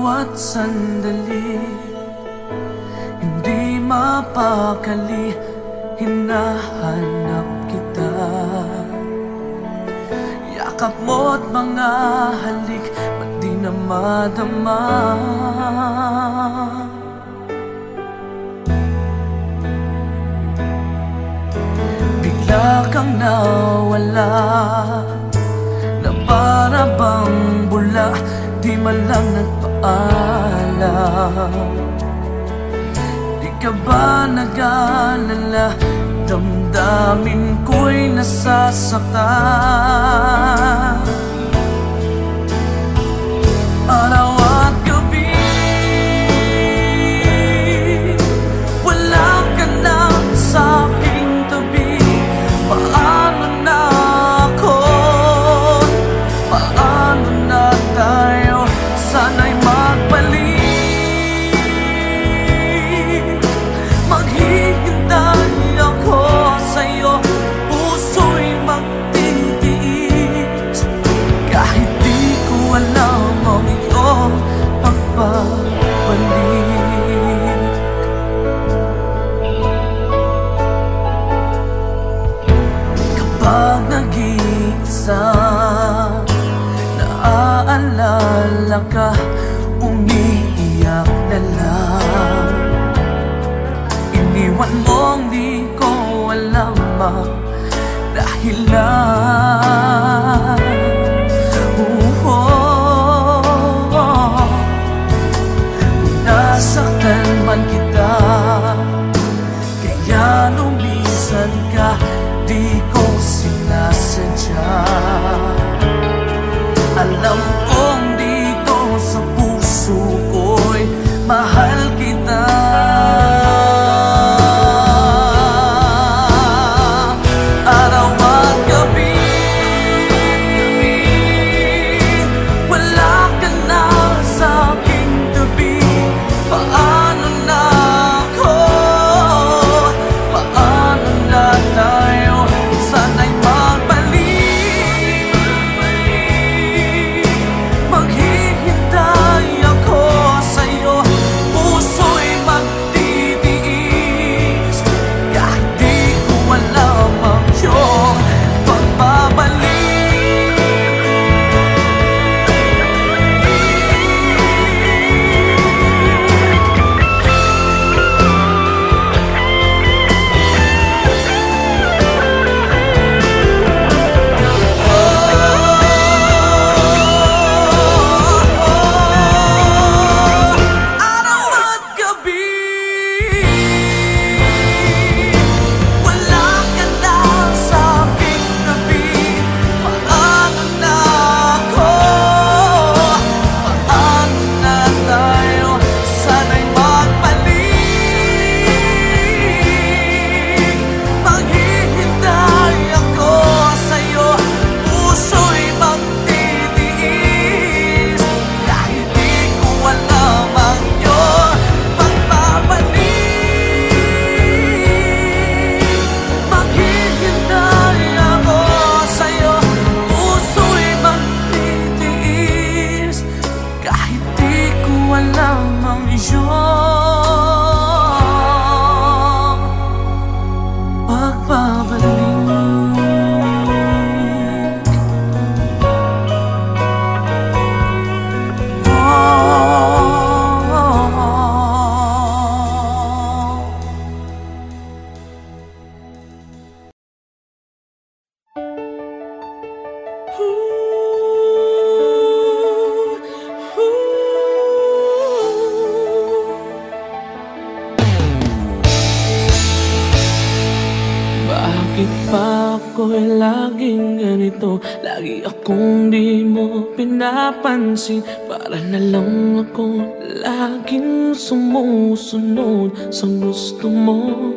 bawat sandali, hindi mapakali, hinahanap kita. Yakap mo't mga halik, ba't di na madama? Bigla kang nawala, na para bang bula, di man lang nagpaalam. Di ka ba nag-alala, damdamin ko'y nasasaktan. Araw at gabi, wala ka na sa aking tabi. Paano na ako? Paano na tayo? Sana'y magbalik. Maghihintay ako sa'yo, puso'y magtitiis. Kahit di ko alam ang iyong pagbabalik. Kapag nag-iisa, naaalala ka, umiiyak na lang. Iniwan mong di ko alam ang dahilan. Kung nasaktan man kita, kaya lumisan ka, di ko sinasadya. Alam kong dito sa puso ko'y mahal kita. Araw at gabi, wala ka na sa aking tabi. Paano na ako? Paano na tayo? Sana'y magbalik. Maghihintay ako sa'yo, puso'y magtitiis. Kahit di ko alam ang iyong pagbabalik. Araw at gabi, wala ka na sa aking tabi. Paano na ako? Paano na tayo? Sana'y magbalik. Maghihintay ako sa'yo, puso'y magtitiis. Kahit di ko alam ang iyong pagbabalik. Maghihintay ako sa'yo, puso'y magtitiis. Kahit di ko alam ang iyong pagbabalik. Bakit ba ako'y laging ganito? Lagi akong di mo pinapansin. Para na lang ako laging sumusunod sa gusto mo.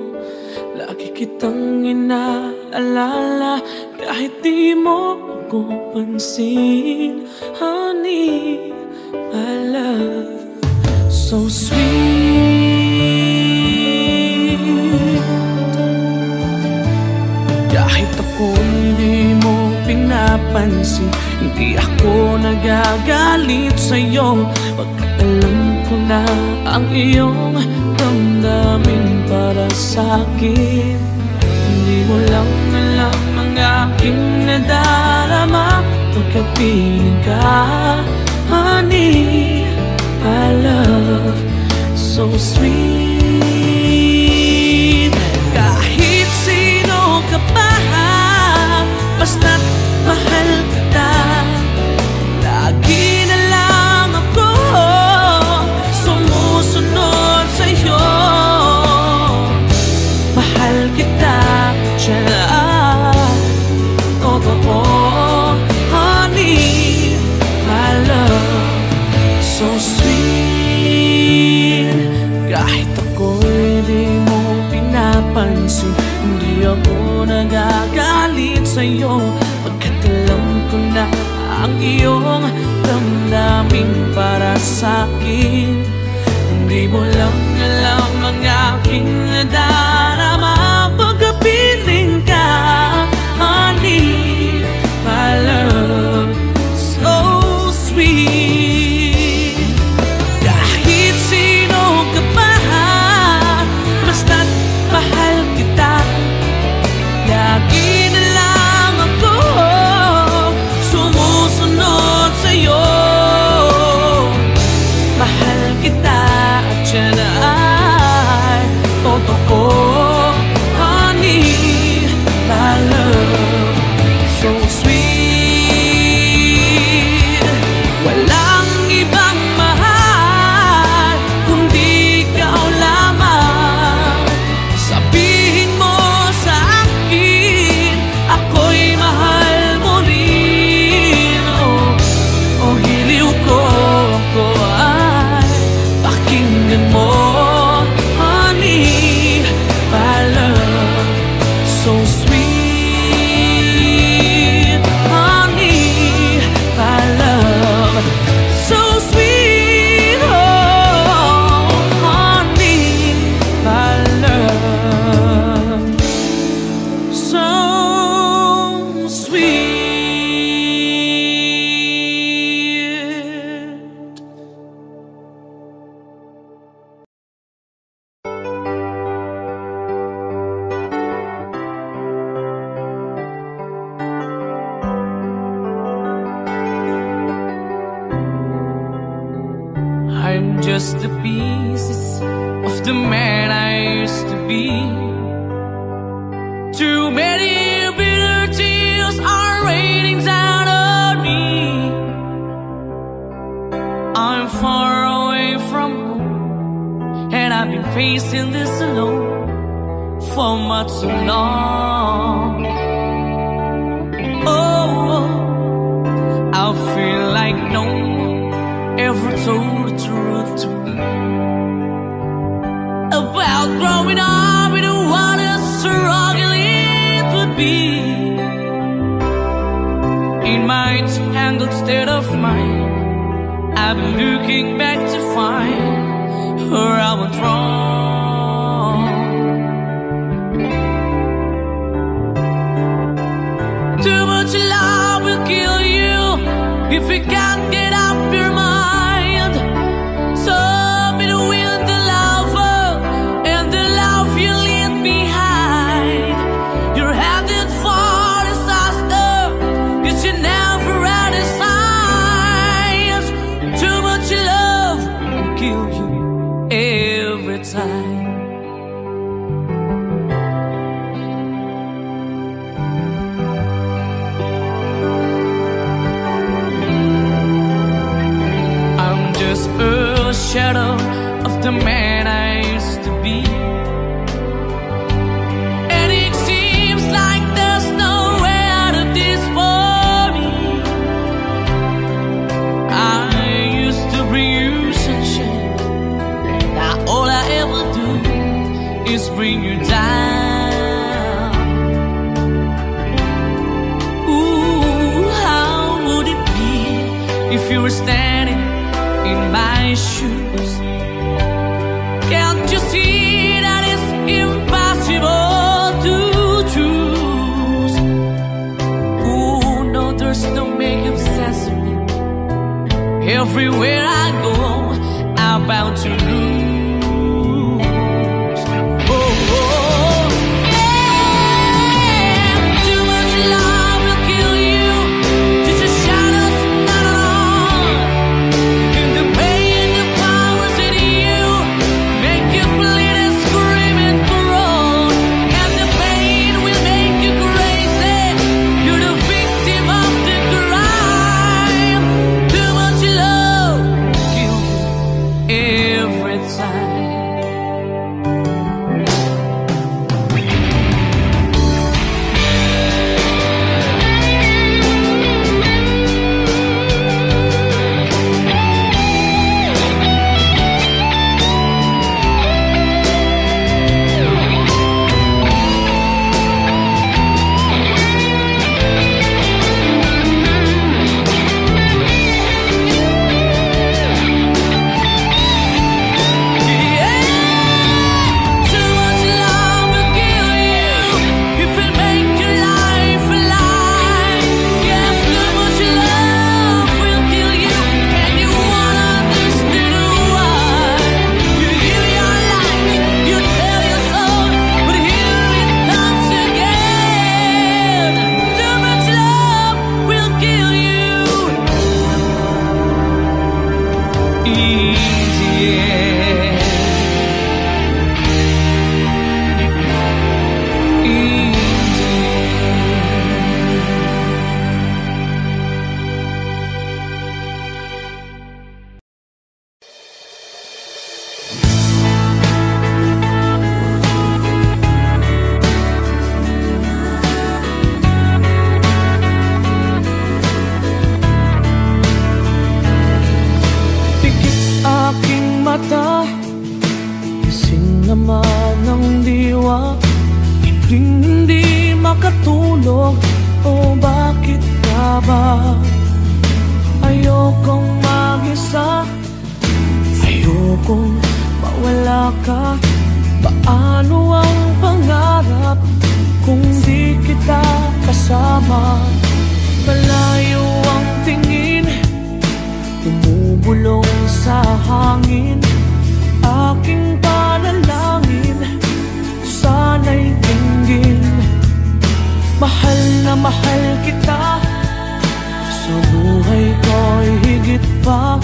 Lagi kitang inaalala, kahit di mo ako pansin. Honey, my love, so sweet. Kahit ako'y di mo pinapansin, pinapansin. Hindi ako nagagalit sa'yo, pagkat alam ko na ang iyong damdamin para sa'kin. Hindi mo lang alam ang aking nadarama pagkapiling ka. Honey, my love, so sweet. Kahit sino ka pa, basta't mahal kita. Lagi na lang ako sumusunod sa'yo. Mahal kita, totoo, honey, my love, so sweet. Kahit ako'y di mo pinapansin, hindi ako nagagalit sa'yo, pagkat alam ko na ang iyong damdamin para sa'kin. Hindi mo lang alam ang aking nadarama pagkapiling ka. Honey, my love, so sweet. Kahit sino ka pa, basta't mahal kita. Lagi na lang ako sumusunod sa'yo. Mahal kita at yan ay totoo, honey, my love, so sweet. Walang ibang mahal kundi ikaw lamang. Sabihin mo sa akin, ako'y mahal mo rin. Oh, hiliw ko, ako ay pakinggan mo, honey, my love, so sweet. I'm just the pieces of the man I used to be. Too many bitter tears are raining down on me. I'm far away from home, and I've been facing this alone for much too long. Oh, I feel like no one ever told the truth to me about growing up in what a struggle it would be. In my tangled state of mind, I've been looking back to find where I went wrong. Too much love will kill you if you can't get up your mind. So between the lover and the love you leave behind, you're headed for disaster, 'cause you never had a signs. Too much love will kill you every time. A shadow of the man I used to be, and it seems like there's no way out of this for me. I used to bring you sunshine, now all I ever do is bring you down. Ooh, how would it be if you were standing in my shoes? Can't you see that it's impossible to choose? Ooh, no, there's just don't make him sense of me. Everywhere I go, I'm bound to lose. Gising naman ng diwa, hindi makatulog. O bakit ka ba? Ayokong mag-isa, ayokong mawala ka. Paano ang pangarap kung di kita kasama? Malayo ang tingin, bumubulong sa hangin. Aking panalangin, sana'y tinggin. Mahal na mahal kita, sa buhay ko'y higit pa.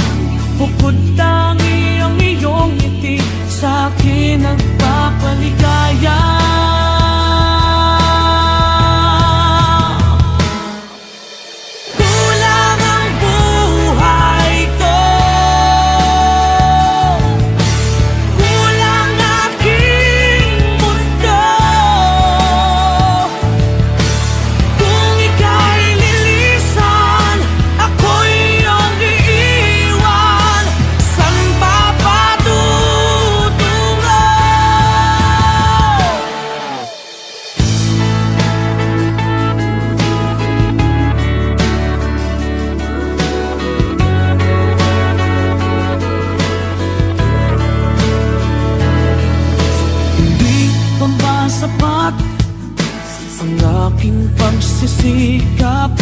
Bukod tangi ang iyong ngiti, sa'kin nagpapaligaya. Sapat ang aking pagsisikap,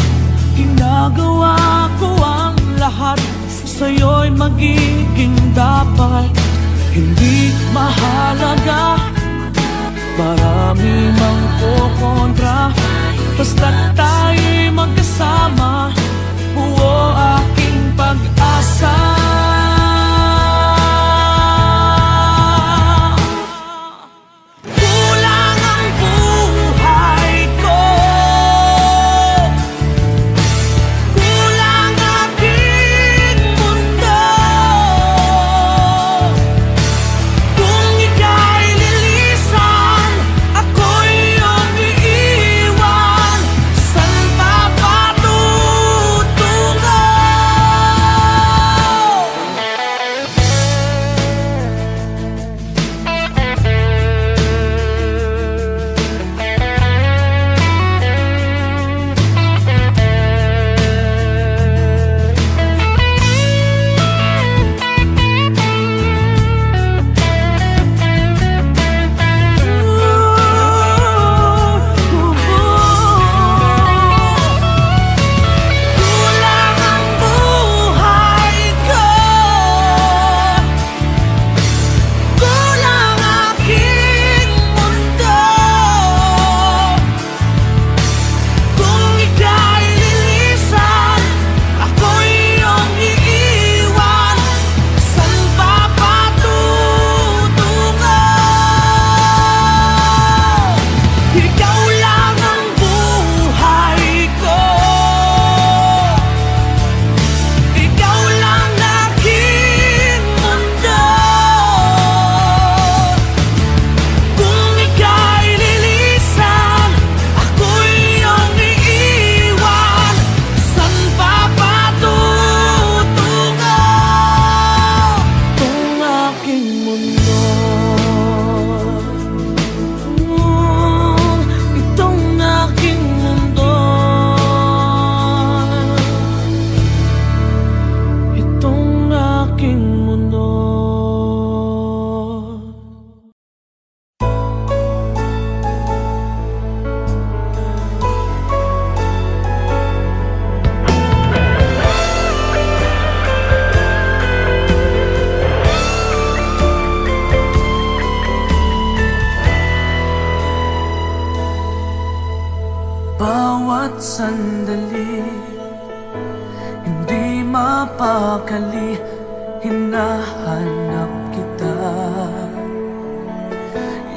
ginagawa ko ang lahat, sa'yo'y magiging dapat. Hindi mahalaga, marami mang kukontra, basta't tayo'y magkasama, buo aking pag-asa. Saan pa nagpapakali, hinahanap kita.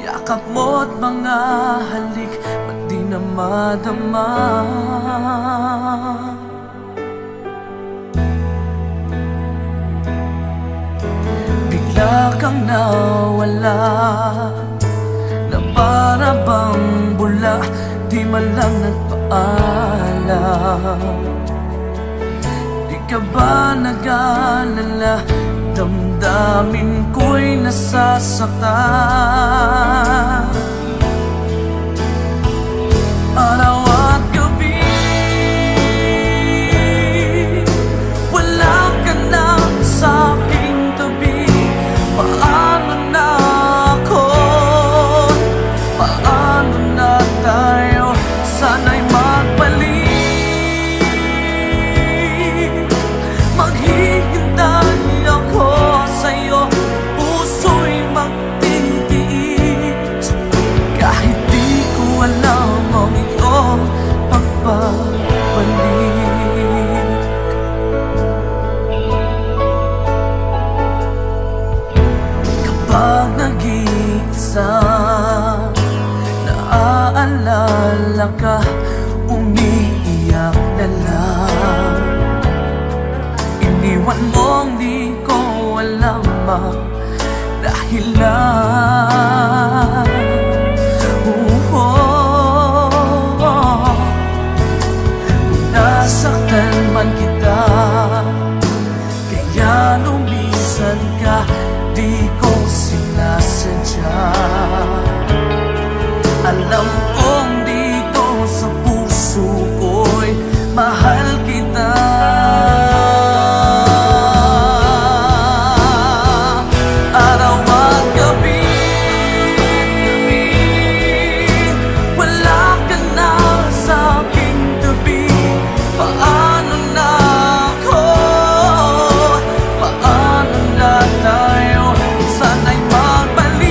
Yakap mo't mga halik, ba't di na madama? Bigla kang nawala, na para bang bula, di man lang nagpaalam. Di ka ba nag-alala, damdamin ko'y nasasaktan. Araw at gabi, wala ka na sa'king tabi. Paano na ako? Paano na tayo? Sana'y magbalik. Maghihintay ako sa'yo, puso'y magtitiis. Kahit di ko alam ang iyong pagbabalik. Kapag nag-iisa, naaalala ka, umiiyak na lang. Iniwan mong di ko alam ang dahilan. Kung nasaktan man kita, kaya lumisan ka, di ko sinasadya. Alam kong dito sa puso ko'y mahal kita. Araw at gabi, wala ka na sa'king tabi. Paano na ako? Paano na tayo? Sana'y magbalik.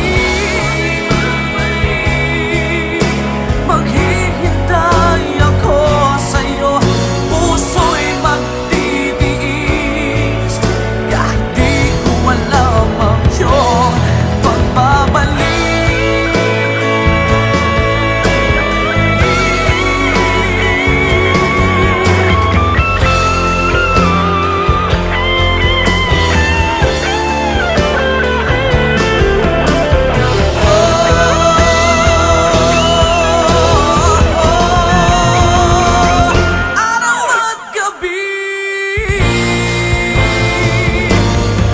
Maghihintay ako sa'yo, puso'y magtitiis. Kahit di ko alam ang iyong pagbabalik. Araw at gabi,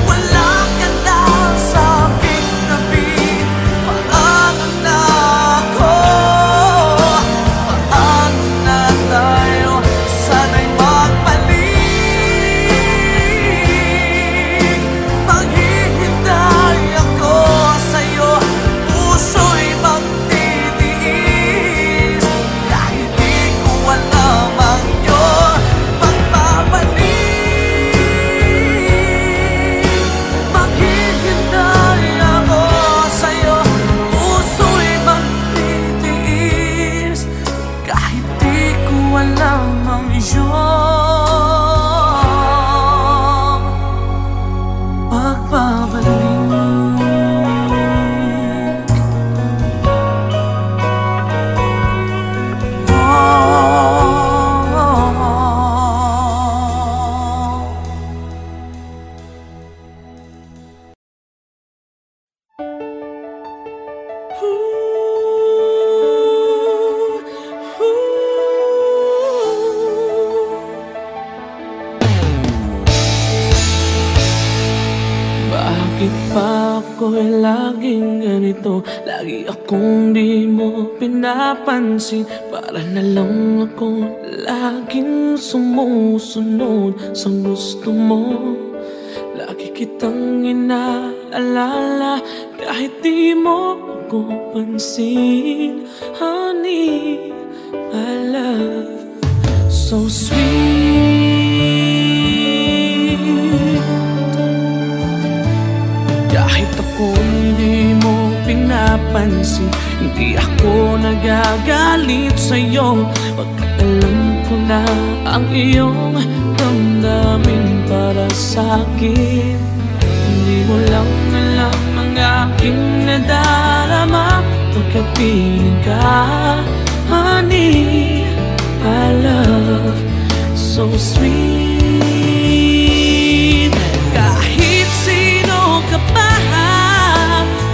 wala ka na sa'king tabi. Paano na ako? Paano na tayo? Sana'y magbalik. Maghihintay ako sa'yo, puso'y magtitiis. Kahit di ko alam ang iyong pagbabalik. Maghihintay ako sa'yo, puso'y magtitiis. Kahit di ko alam ang iyong pagbabalik. Bakit pa ako'y laging ganito? Lagi akong di mo pinapansin. Para na lang ako laging sumusunod sa gusto mo. Lagi kitang inaalala kahit di mo ako pansin. Honey, my love, so sweet. Kahit ako hindi mo pinapansin, hindi ako nagagalit sa'yo. Pagkat alam ko na ang iyong damdamin para sa'kin. Hindi mo lang alam ang aking nadarama pagkapiling ka, honey. My love, so sweet. Kahit sino ka pa,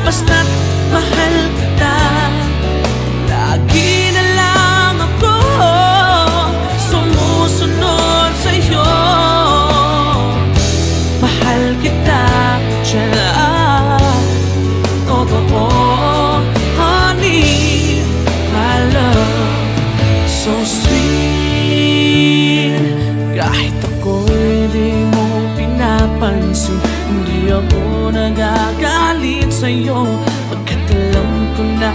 basta't mahal kita. Lagi na lang ako sumusunod sa'yo. Mahal kita, tiyan, totoo, honey. My love, so sweet. Kahit ako'y di mo pinapansin, hindi ako nagagalit sa'yo, pagkat alam ko na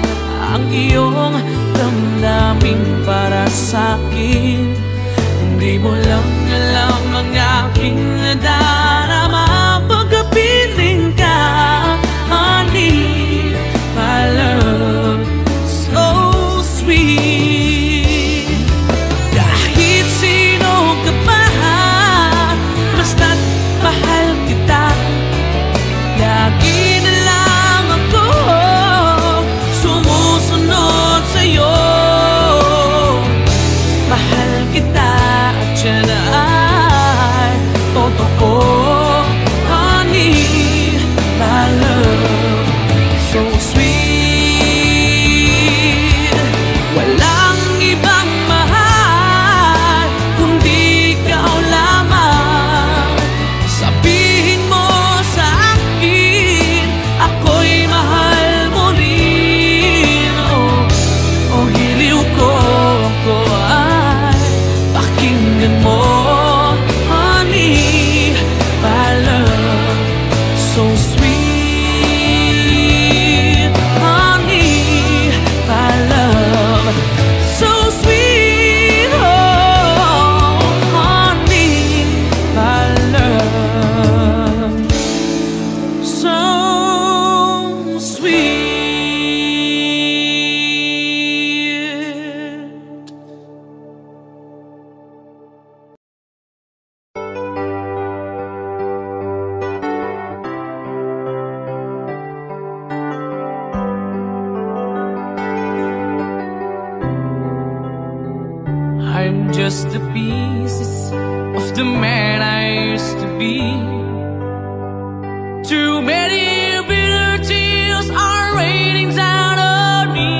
ang iyong damdamin para sa'kin. Hindi mo lang alam ang aking nadarama pagkapiling ka, honey. My love, so sweet. Kahit sino ka pa, basta't mahal kita. Lagi na lang ako sumusunod sa'yo. Mahal kita at yan ay totoo, honey. My love, so sweet. Walang ibang mahal kundi ikaw lamang. Sabihin mo sa akin, ako'y mahal mo rin. Oh, hiliw ko, ako ay pakinggan mo, honey. My love, so sweet, honey. My love, so sweet, oh, honey. My love, so sweet. I'm just the pieces of the man I used to be. Too many bitter tears are raining down on me.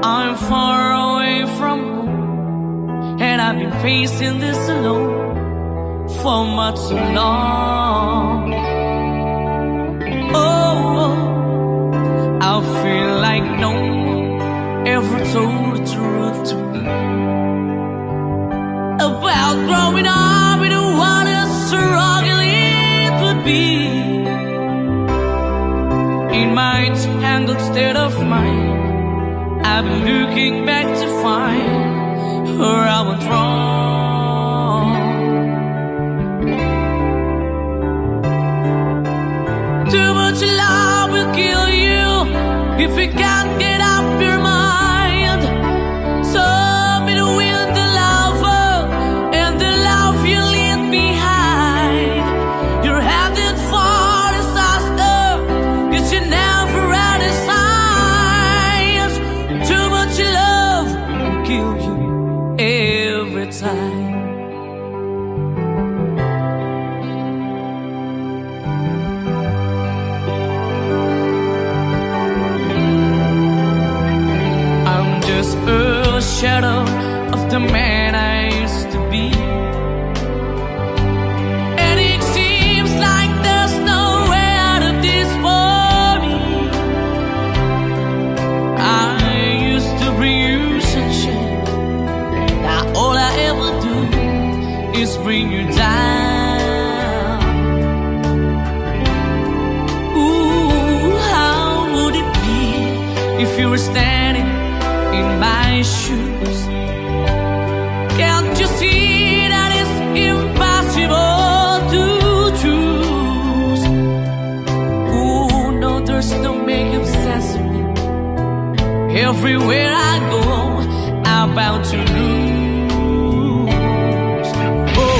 I'm far away from home, and I've been facing this alone for much too long. Oh, I feel like no one ever told the truth to me about growing up in what a struggle it would be. In my tangled state of mind, I've been looking back to find where I went wrong. Too much love will kill you if you can't get up your mind. So be the wind, the lover, and the love you leave behind. You're headed for disaster, 'cause you never had a signs. Too much love will kill you every time. A shadow of the man I used to be, and it seems like there's no way out of this for me. I used to bring you sunshine, now all I ever do is bring you down. Ooh, how would it be if you were standing in my shoes? Can't you see that it's impossible to choose? Ooh, no, there's no making sense of me. Everywhere I go, I'm bound to lose. Oh,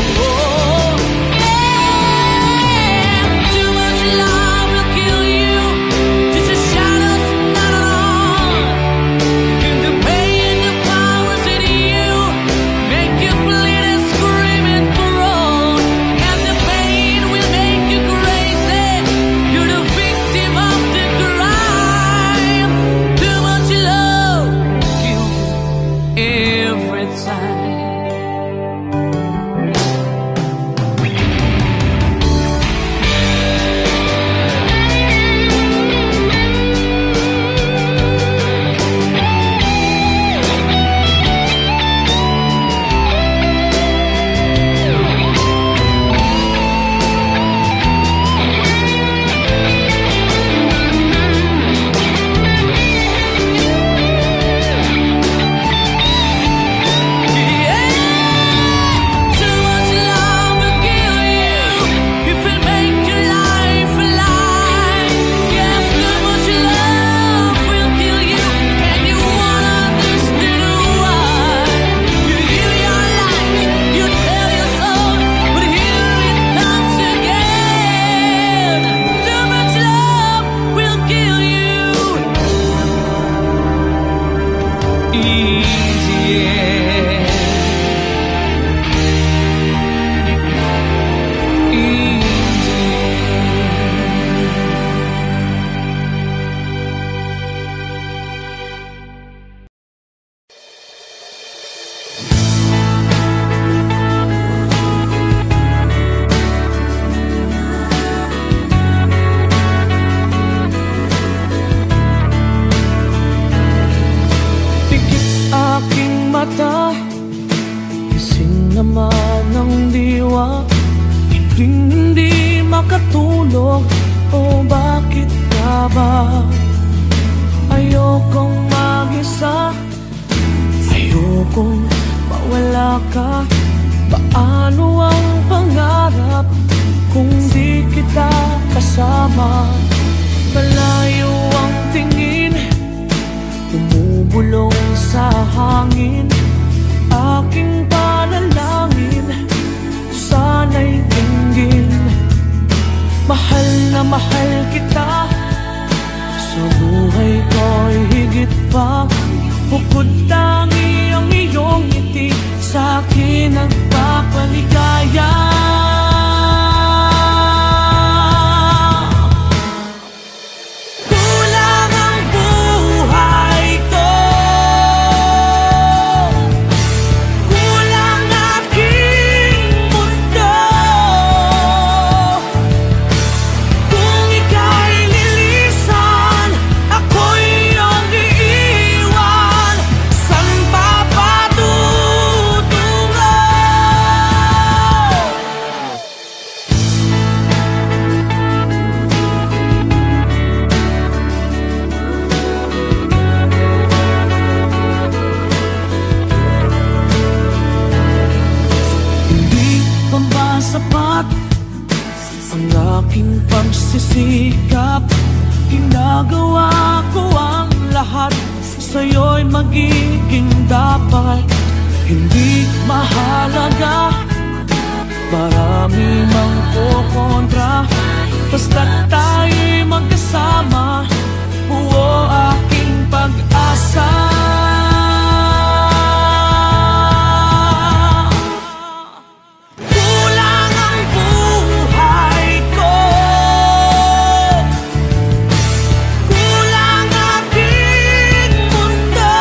naman ng diwa, hindi makatulog. O bakit ka ba? Ayokong mag-isa, ayokong mawala ka. Paano ang pangarap kung di kita kasama? Malayo ang tingin, bumubulong sa hangin. Aking panalangin, sana'y dinggin. Mahal na mahal kita, sa buhay ko'y higit pa. Bukod tangi ang iyong ngiti, sa'kin nagpapaligaya. Kulang ang buhay ko, kulang aking mundo. Kung ika'y lilisan, ako'y iyong iiwan. San pa patutungo? Hindi pa ba sapat ang aking pagsisikap? Ginagawa ko ang lahat, sa'yo'y magiging dapat. Hindi mahalaga, marami mang kukontra. Basta't tayo'y magkasama, buo aking pag-asa. Kulang ang buhay ko, kulang aking mundo.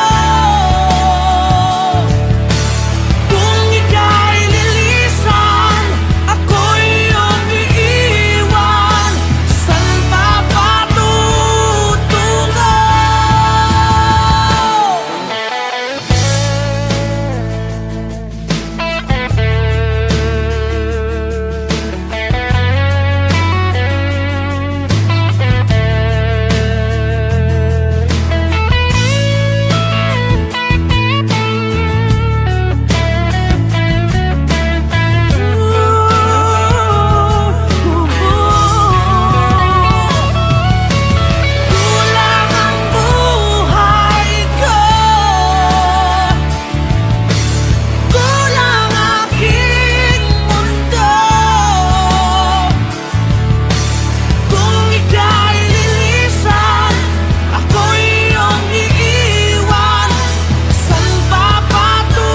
Kung ika'y lilisan, ako'y iyong iiwan. San pa patutungo? Kulang ang buhay ko, kulang aking mundo. Kung ika'y lilisan, ako'y iyong iiwan. San pa patutungo?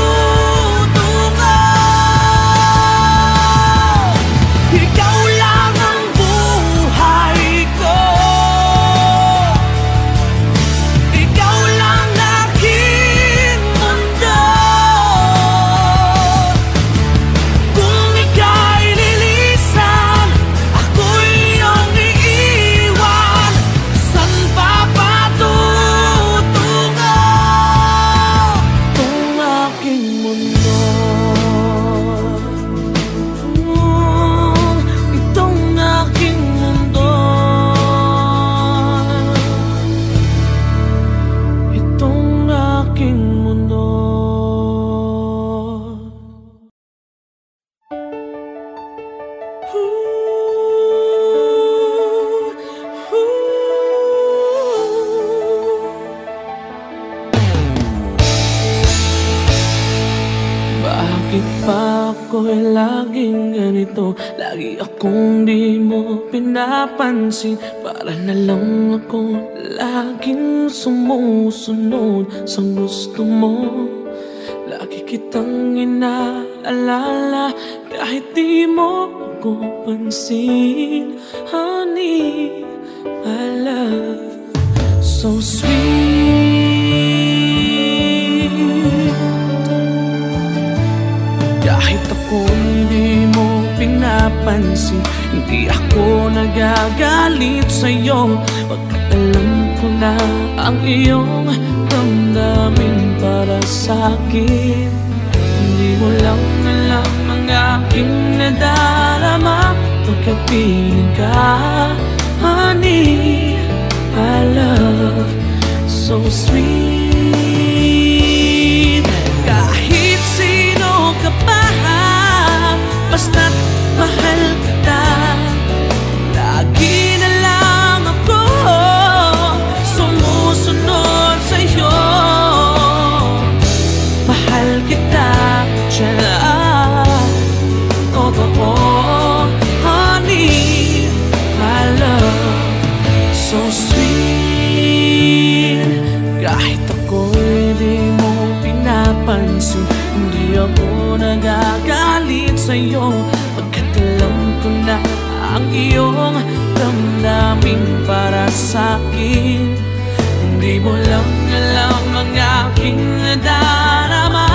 Ikaw lang ang buhay ko, ikaw lang aking mundo. Kung ika'y lilisan, ako'y iyong iiwan. San pa patutungo? Itong aking mundo, itong aking mundo, itong aking mundo. Bakit pa ako'y laging ganito? Lagi akong di mo pinapansin. Para na lang ako laging sumusunod sa gusto mo. Lagi kitang inaalala kahit di mo ako pansin. Honey, my love, so sweet. Kahit ako hindi mo pinapansin, hindi ako nagagalit sa'yo. Pagkat alam ko na ang iyong damdamin para sa'kin. Hindi mo lang alam nadarama pagkapiling ka. Honey, I love so sweet. Kahit sino ka pa, basta't mahal kita. Lagi na lang ako sumusunod sa'yo. Mahal kita, tiyan, totoo. Honey, I love so sweet. Kahit ako'y di mo pinapansin, hindi ako nagagalit sa'yo, pagkat alam ko na ang iyong damdamin para sa'kin. Hindi mo lang alam ang aking nadarama.